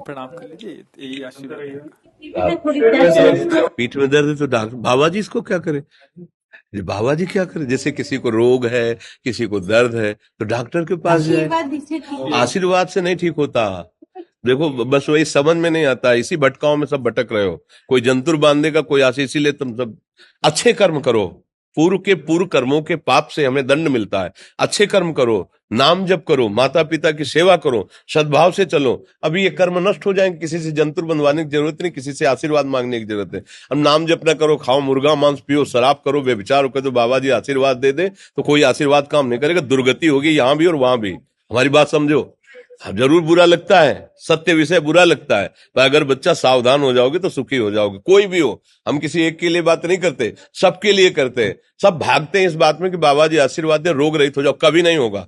प्रणाम कर लीजिए, यही आशीर्वाद रहेगा। पीठ में दर्द है तो डॉक्टर बाबा जी इसको क्या करे? ये बाबा जी क्या करे? जैसे किसी को रोग है, किसी को दर्द है, तो डॉक्टर के पास जाए। आशीर्वाद से नहीं ठीक होता। देखो, बस वही समझ में नहीं आता, इसी भटकाओं में सब भटक रहे हो। कोई जंतुर बांधेगा, कोई आशीष, इसीलिए तुम सब अच्छे कर्म करो। पूर्व के पूर्व कर्मों के पाप से हमें दंड मिलता है। अच्छे कर्म करो, नाम जप करो, माता पिता की सेवा करो, सद्भाव से चलो। अभी ये कर्म नष्ट हो जाएंगे, किसी से जंतुर बंधवाने की जरूरत नहीं, किसी से आशीर्वाद मांगने की जरूरत है। अब नाम जप ना करो, खाओ मुर्गा मांस, पियो शराब, करो व्यभिचार करो, तो बाबा जी आशीर्वाद दे दे तो कोई आशीर्वाद काम नहीं करेगा। दुर्गति होगी यहाँ भी और वहां भी। हमारी बात समझो। अब जरूर बुरा लगता है, सत्य विषय बुरा लगता है, पर अगर बच्चा सावधान हो जाओगे तो सुखी हो जाओगे। कोई भी हो, हम किसी एक के लिए बात नहीं करते, सबके लिए करते हैं। सब भागते हैं इस बात में कि बाबा जी आशीर्वाद दे, रोग रहित हो जाओ। कभी नहीं होगा,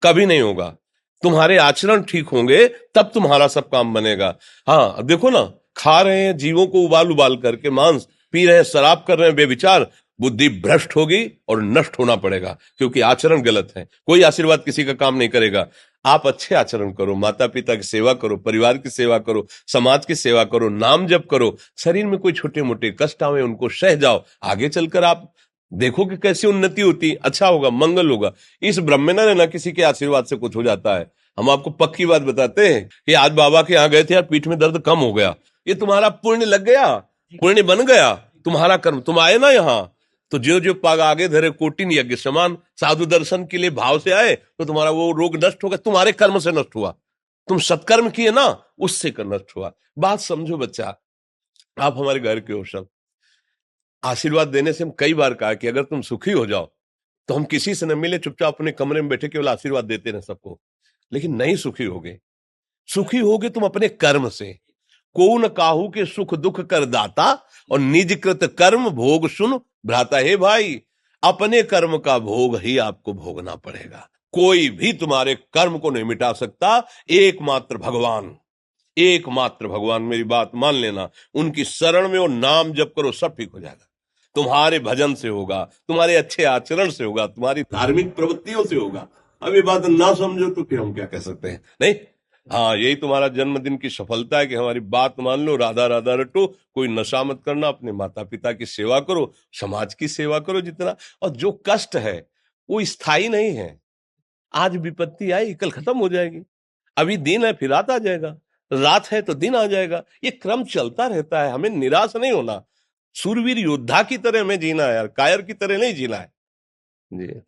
कभी नहीं होगा। तुम्हारे आचरण ठीक होंगे तब तुम्हारा सब काम बनेगा। हाँ, अब देखो ना, खा रहे हैं जीवों को उबाल उबाल करके मांस, पी रहे हैं शराब, कर रहे हैं बेविचार, बुद्धि भ्रष्ट होगी और नष्ट होना पड़ेगा, क्योंकि आचरण गलत है। कोई आशीर्वाद किसी का काम नहीं करेगा। आप अच्छे आचरण करो, माता पिता की सेवा करो, परिवार की सेवा करो, समाज की सेवा करो, नाम जप करो। शरीर में कोई छोटे मोटे कष्ट आवे उनको सह जाओ, आगे चलकर आप देखो कि कैसी उन्नति होती, अच्छा होगा, मंगल होगा। इस ब्रह्म में ना किसी के आशीर्वाद से कुछ हो जाता है। हम आपको पक्की बात बताते हैं कि आज बाबा के यहाँ गए थे यार, पीठ में दर्द कम हो गया। ये तुम्हारा पुण्य लग गया, पुण्य बन गया, तुम्हारा कर्म। तुम आए ना यहाँ, तो जो जो पाग आगे धरे कोटिन यज्ञ समान, साधु दर्शन के लिए भाव से आए तो तुम्हारा वो रोग नष्ट होगा। तुम्हारे कर्म से नष्ट हुआ, तुम सत्कर्म किए ना, उससे कर नष्ट हुआ। बात समझो बच्चा, आप हमारे घर के हो सब। आशीर्वाद देने से हम कई बार कहा कि अगर तुम सुखी हो जाओ तो हम किसी से न मिले, चुपचाप अपने कमरे में बैठे केवल आशीर्वाद देते रहे सबको। लेकिन नहीं सुखी होगे। सुखी होगे तुम अपने कर्म से। को न काहू के सुख दुख कर दाता, और निज कृत कर्म भोग सुन भ्राता। हे भाई, अपने कर्म का भोग ही आपको भोगना पड़ेगा। कोई भी तुम्हारे कर्म को नहीं मिटा सकता, एकमात्र भगवान। एकमात्र भगवान, मेरी बात मान लेना। उनकी शरण में और नाम जप करो, सब ठीक हो जाएगा। तुम्हारे भजन से होगा, तुम्हारे अच्छे आचरण से होगा, तुम्हारी धार्मिक प्रवृत्तियों से होगा। अब ये बात ना समझो तो फिर हम क्या कह सकते हैं? नहीं, हाँ, यही तुम्हारा जन्मदिन की सफलता है कि हमारी बात मान लो, राधा राधा रटो, कोई नशा मत करना, अपने माता पिता की सेवा करो, समाज की सेवा करो जितना। और जो कष्ट है वो स्थायी नहीं है। आज विपत्ति आई, कल खत्म हो जाएगी। अभी दिन है, फिर रात आ जाएगा, रात है तो दिन आ जाएगा। ये क्रम चलता रहता है, हमें निराश नहीं होना। सूरवीर योद्धा की तरह हमें जीना है यार, कायर की तरह नहीं जीना है। जी।